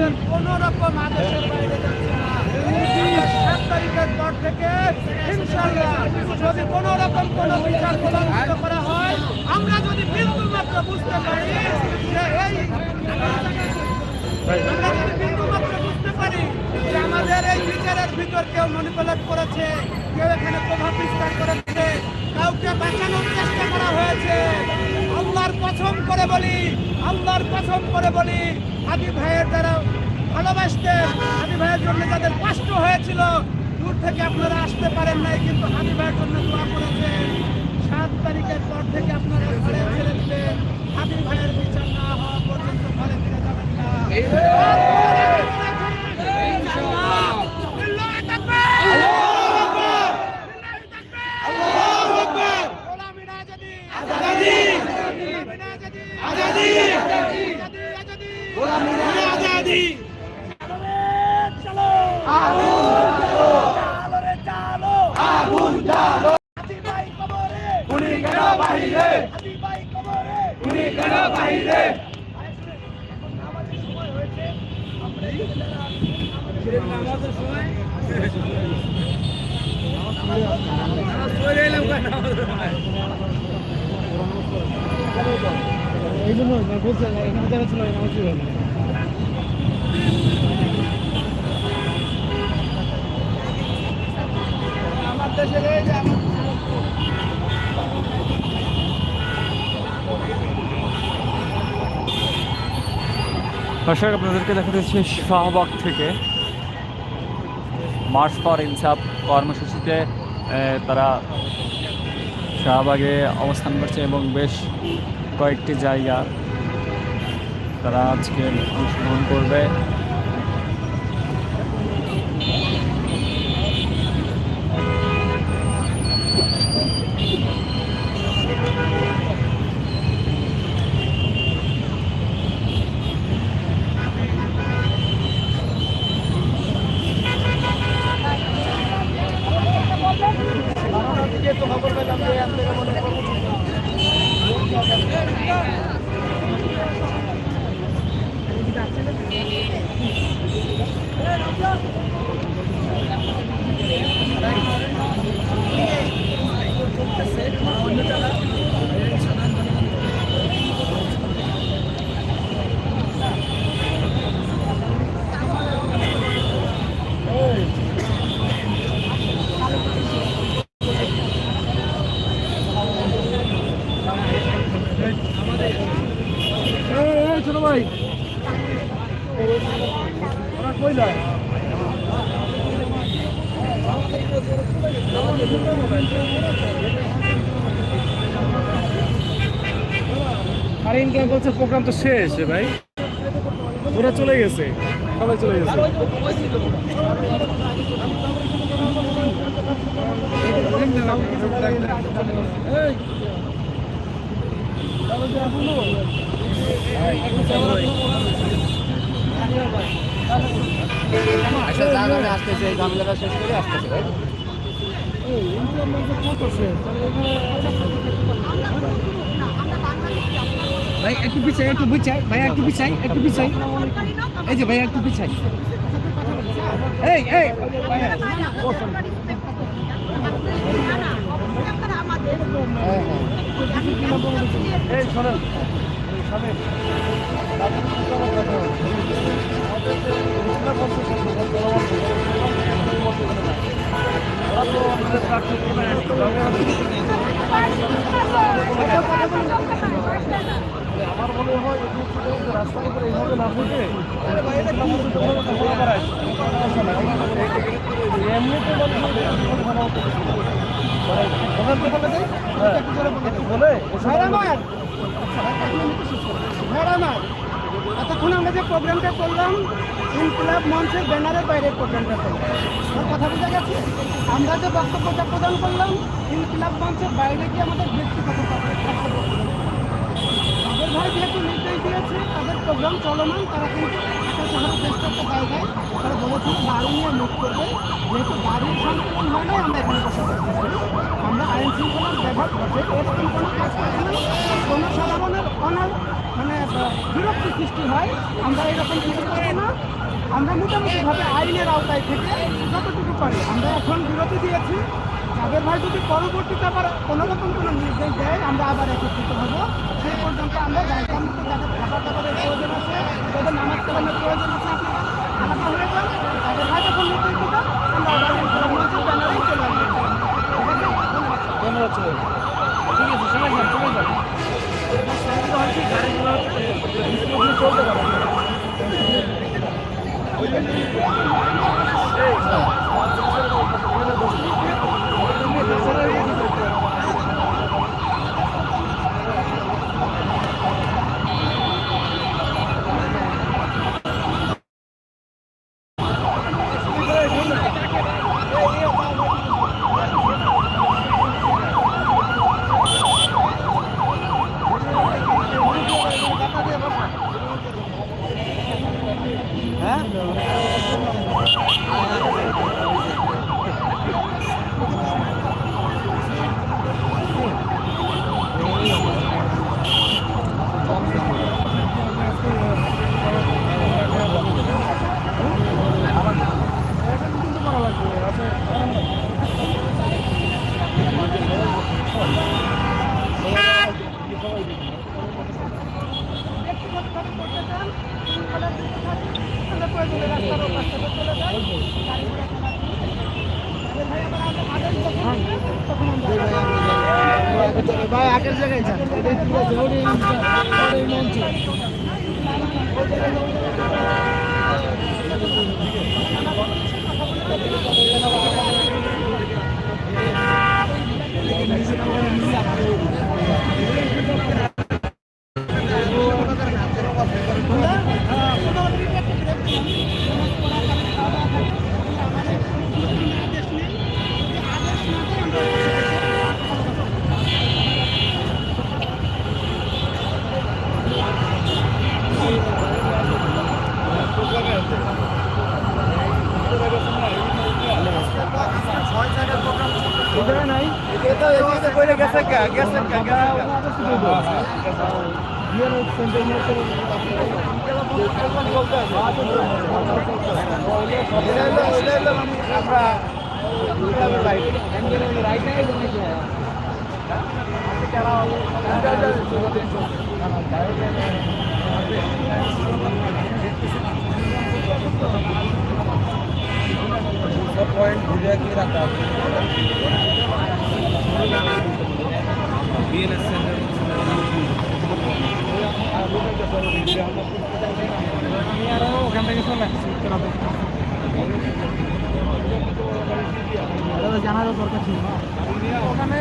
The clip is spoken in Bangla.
আমাদের কোনো রকম আদেশের বাইরে যাচ্ছে না। 7 তারিখের পর থেকে ইনশাআল্লাহ যদি কোনো রকম কোনো বিচার প্রলম্বিত করা হয়, আমরা যদি বিন্দু মাত্র বুঝতে পারি যে আমরা যদি বিন্দু মাত্র বুঝতে পারি যে আমাদের এই বিচারের ভিতর কেউ ম্যানিপুলেট করেছে, কেউ এখানে প্রভাব বিস্তার করেছে, কাউকে বাঁচানোর চেষ্টা করা হয়েছে, আল্লাহর কসম করে বলি, আল্লাহর কসম করে বলি, হাদি ভাইয়ের যারা ভালোবাসতেন, হাদি ভাইয়ের জন্য যাদের কষ্ট হয়েছিল, দূর থেকে আপনারা আসতে পারেন নাই, কিন্তু হাদি ভাইয়ের জন্য দোয়া করেছেন। 7 তারিখের পর থেকে আপনারা ঘরে ছেড়ে দিবেন। হাদি ভাইয়ের বিচার না হওয়া পর্যন্ত ঘরে ফিরে যাবেন না। এই জন্য বলছে এখানে যারা ছিল আমার দেশের এই যে দর্শক, আপনাদেরকে দেখা যাচ্ছে শাহবাগ থেকে মার্চ ফর ইনসাফ কর্মসূচিতে তারা শাহবাগে অবস্থান করছে এবং বেশ কয়েকটি জায়গা তারা আজকে অংশগ্রহণ করবে। ছোট ভাই কই যায় আরে ইনকাম বলছে প্রোগ্রাম তো শেষ ভাই, ওরা চলে গেছে, সবাই চলে গেছে। আচ্ছা জানালে আসতেছে, এই ঝামেলাটা শেষ করে আসতেছে ভাই। ভাই একটু পিছাই, একটু পিছাই ভাই, একটু পিছাই, একটু পিছাই, এই যে ভাই একটু পিছাই, এই এই এই শোনেন আমার মনে হয় রাস্তার উপরে এইভাবে না ফুটে এতক্ষণ আমরা যে প্রোগ্রামটা করলাম, ইনকিলাব মঞ্চের ব্যানারের বাইরের প্রোগ্রামটা করলাম, কথা বোঝা গেছে। আমরা যে বক্তব্যটা প্রদান করলাম, ইনকিলাব মঞ্চের বাইরে গিয়ে আমাদের ব্যক্তিগত তাদের ভাই যেহেতু নির্দেশ দিয়েছে, তাদের প্রোগ্রাম চলমান, তারা কিন্তু ঢাকা শহরের বেশ একটা জায়গায় তারা বলেছিল গাড়ি নিয়ে মুখ করবে, যেহেতু গাড়ির সংকলন হয় না, আমরা এখানে বসে করতেছি। আমরা আইন শৃঙ্খলার ব্যাপার বসে কোনো কাজ করছি না, কোনো সাধারণের মানে বিরক্তি সৃষ্টি হয়, আমরা এরকম কিছু করবো না। আমরা মোটামুটিভাবে আইনের আওতায় থেকে যতটুকু পারি আমরা এখন বিরতি দিয়েছি। যাদের ভাই যদি পরবর্তীতে আবার কোনো রকম কোনো নির্দেশ দেয় আমরা আবার একত্রিত হবো। সেই পর্যন্ত আমরা জায়গা মতো যাদের খাবার দাবারের প্রয়োজন আছে, যাদের নামাজ কালামের প্রয়োজন আছে, আপনারা খানাটা হয়ে যান। তাদের ভাই যখন নির্দেশ দেবে আমরা আবার মঞ্চের ব্যানারেই চলে আসবো। ধন্যবাদ সবাই। ঠিক আছে, সবাই যান, সবাই যান। চলতে পারে। ভাই আগের জায়গায় যান। পয়েন্ট ঘুরে কি রাখা আছে বিএনএস সেন্টার ওখান থেকে চলে আসছি জানারও দরকার ছিল ওখানে